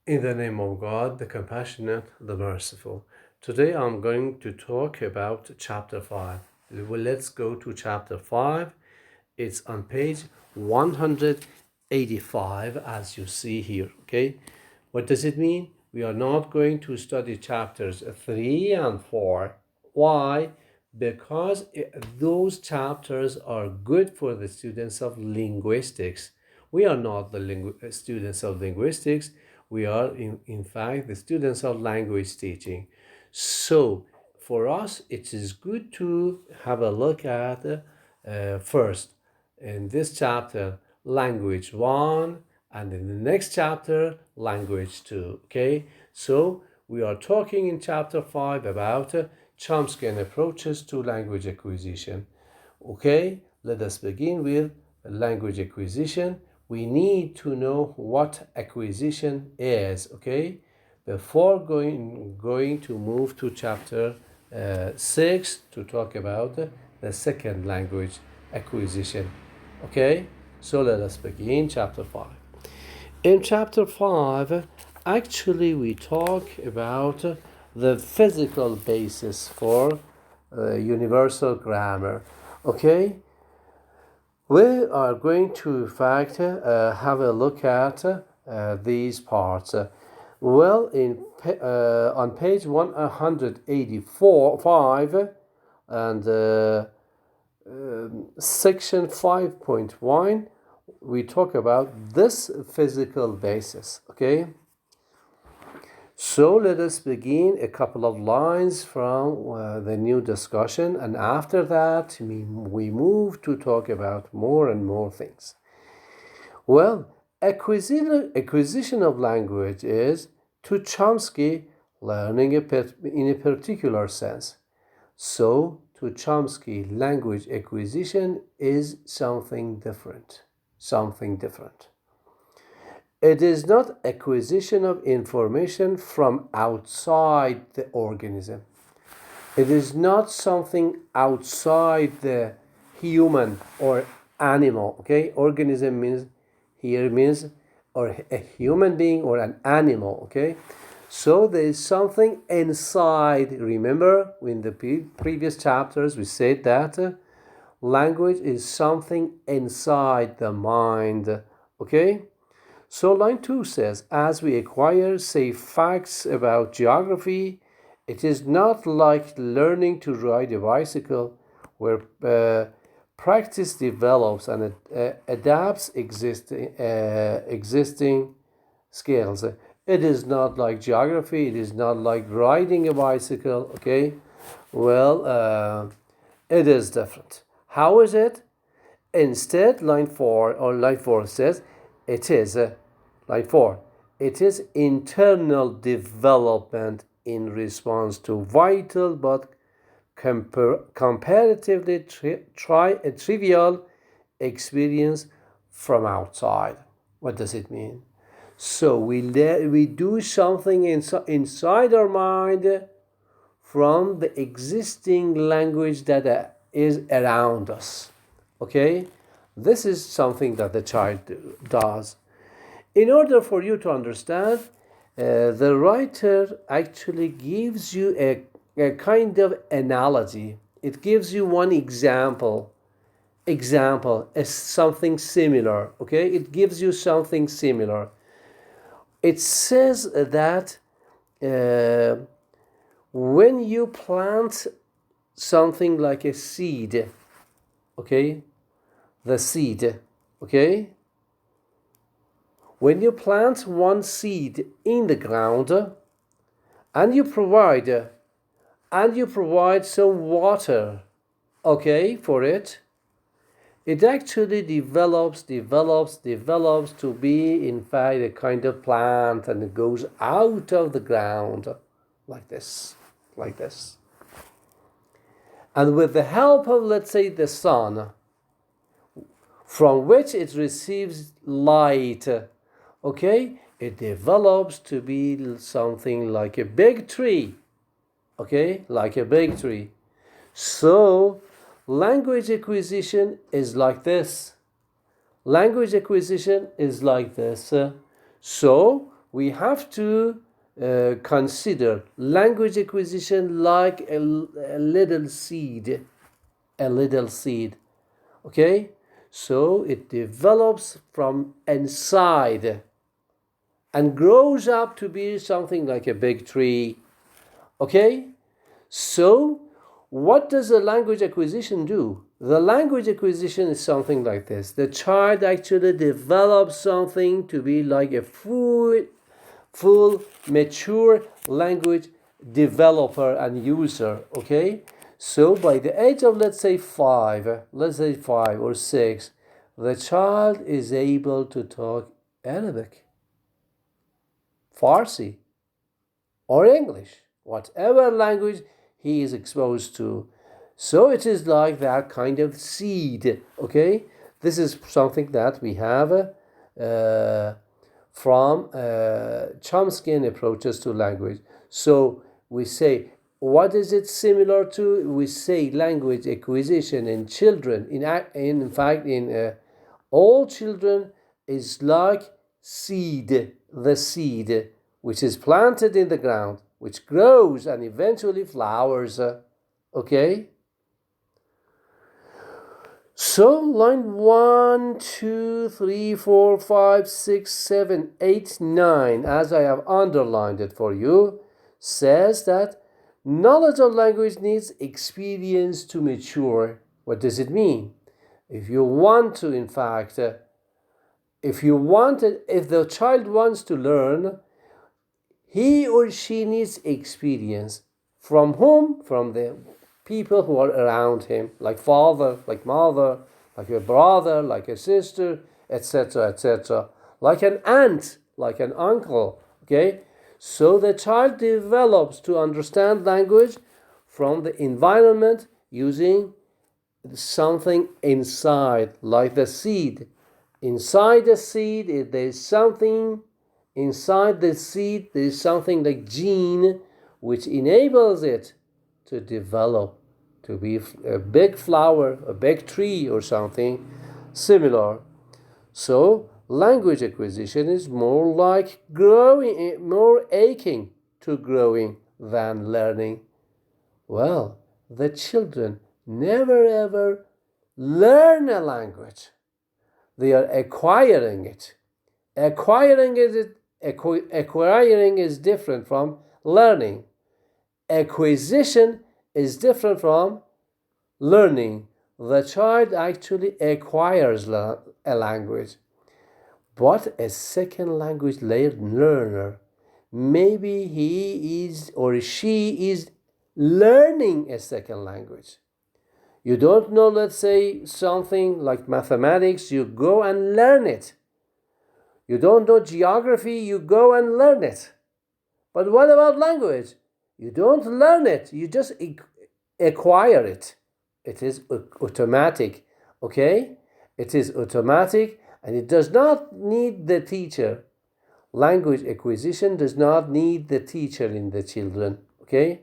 In the name of God, the compassionate, the merciful. Today I'm going to talk about chapter 5. Well, let's go to chapter 5. It's on page 185, as you see here. Okay, what does it mean? We are not going to study chapters 3 and 4. Why? Because those chapters are good for the students of linguistics. We are not the students of linguistics. We are, in fact, the students of language teaching. So, for us, it is good to have a look at first, in this chapter, language 1, and in the next chapter, language 2. Okay, so we are talking in chapter 5 about Chomsky approaches to language acquisition. Okay, let us begin with language acquisition. We need to know what acquisition is, okay, before going to move to chapter 6 to talk about the second language acquisition. Okay, so let us begin chapter 5. In chapter 5, actually we talk about the physical basis for universal grammar. Okay, we are going to, in fact, have a look at these parts. Well, on page 184, 5, and section 5.1, we talk about this physical basis. Okay, so let us begin a couple of lines from the new discussion, and after that we move to talk about more and more things. Well, acquisition of language is, to Chomsky, learning in a particular sense. So, to Chomsky, language acquisition is something different. Something different. It is not acquisition of information from outside the organism. It is not something outside the human or animal. Okay, organism means or a human being or an animal. Okay, so there is something inside. Remember, in the previous chapters we said that language is something inside the mind. Okay, so line 2 says, as we acquire, say, facts about geography, it is not like learning to ride a bicycle, where practice develops and adapts existing skills. It is not like geography. It is not like riding a bicycle. Okay, well, it is different. How is it? Instead, line 4 says, it is line 4. It is internal development in response to vital but comparatively trivial experience from outside. What does it mean? So we do something inside our mind from the existing language that is around us. Okay, this is something that the child does. In order for you to understand, the writer actually gives you a kind of analogy. It gives you one example is something similar. Okay, it gives you something similar. It says that when you plant something like a seed, okay, the seed, okay, when you plant one seed in the ground and you provide some water, okay, for it, it actually develops to be, in fact, a kind of plant, and it goes out of the ground like this. And with the help of, let's say, the sun, from which it receives light, okay, it develops to be something like a big tree. Okay, like a big tree. So, language acquisition is like this. So, we have to consider language acquisition like a little seed. A little seed. Okay? So it develops from inside and grows up to be something like a big tree. Okay? So, what does the language acquisition do? The language acquisition is something like this. The child actually develops something to be like a full mature language developer and user. Okay? So, by the age of let's say 5 or 6, the child is able to talk Arabic, Farsi, or English, whatever language he is exposed to. So it is like that kind of seed. Okay, this is something that we have from Chomskyan approaches to language. So we say, what is it similar to? We say language acquisition in children. In fact, in all children is like seed, the seed which is planted in the ground, which grows and eventually flowers. Okay? So line 1, 2, 3, 4, 5, 6, 7, 8, 9, as I have underlined it for you, says that knowledge of language needs experience to mature. What does it mean? If you want to, in fact, if the child wants to learn, he or she needs experience. From whom? From the people who are around him, like father, like mother, like a brother, like a sister, etc., etc., like an aunt, like an uncle. Okay? So the child develops to understand language from the environment using something inside, like the seed. Inside the seed, there's something. Inside the seed, there is something like gene which enables it to develop, to be a big flower, a big tree, or something similar. So, language acquisition is more like growing, more akin to growing than learning. Well, the children never ever learn a language. They are acquiring it. Acquiring is different from learning. Acquisition is different from learning. The child actually acquires a language. But a second language learner, maybe he is or she is learning a second language. You don't know, let's say, something like mathematics, you go and learn it. You don't know geography, you go and learn it. But what about language? You don't learn it, you just acquire it. It is automatic, okay? It is automatic and it does not need the teacher. Language acquisition does not need the teacher in the children, okay?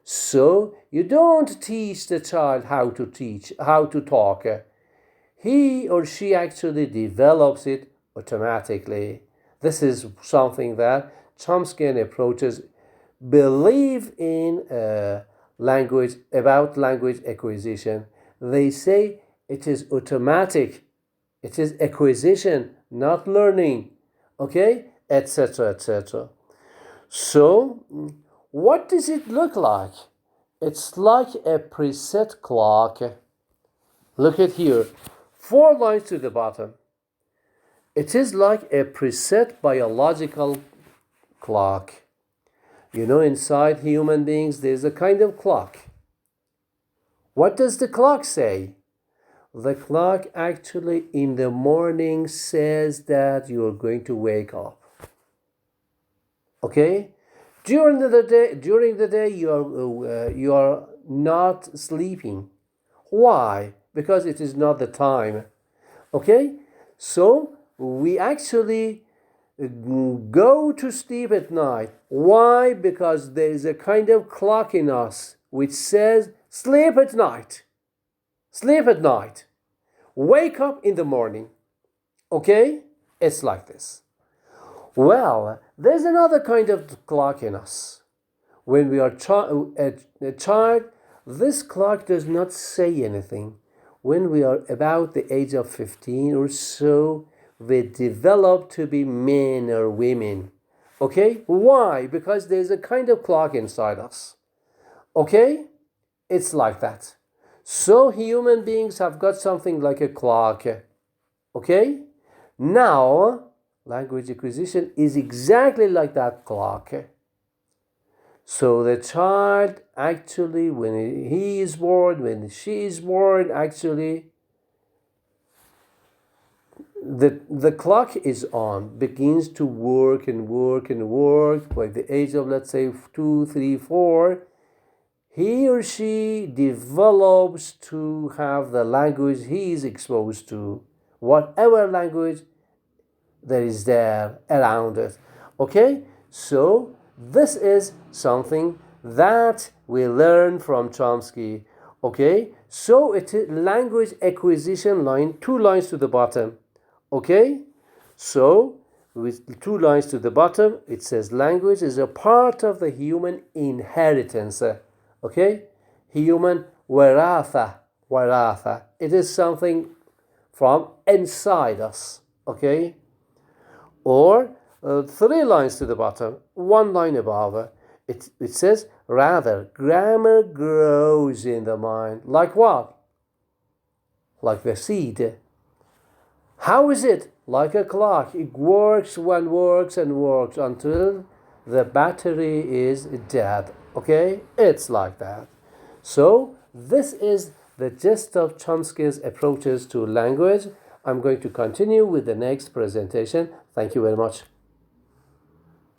So you don't teach the child how to talk. He or she actually develops it automatically. This is something that Chomskyan approaches believe in language acquisition. They say it is automatic. It is acquisition, not learning. Okay? Etc. etc. So, what does it look like? It's like a preset clock. Look at here. 4 lines to the bottom. It is like a preset biological clock. You know, inside human beings, there's a kind of clock. What does the clock say? The clock actually in the morning says that you are going to wake up. Okay? During the day, you are not sleeping. Why? Because it is not the time. Okay? So we actually go to sleep at night. Why? Because there is a kind of clock in us which says, sleep at night. Sleep at night. Wake up in the morning. Okay? It's like this. Well, There's another kind of clock in us. When we are a child, this clock does not say anything. When we are about the age of 15 or so, we develop to be men or women. Okay? Why? Because there's a kind of clock inside us. Okay? It's like that. So human beings have got something like a clock. Okay? Now, language acquisition is exactly like that clock. So the child actually, when he is born, when she is born, actually, the clock is on, begins to work and work and work. By the age of, let's say, 2, 3, 4, he or she develops to have the language he is exposed to, whatever language that is there around it. Okay? So this is something that we learn from Chomsky. Okay? So it is language acquisition line, 2 lines to the bottom. Okay? So with 2 lines to the bottom, it says language is a part of the human inheritance. Okay? Human waratha. It is something from inside us. Okay? Or 3 lines to the bottom, 1 line above. It says, rather, grammar grows in the mind. Like what? Like the seed. How is it? Like a clock. It works and works and works until the battery is dead. Okay? It's like that. So, this is the gist of Chomsky's approaches to language. I'm going to continue with the next presentation. Thank you very much.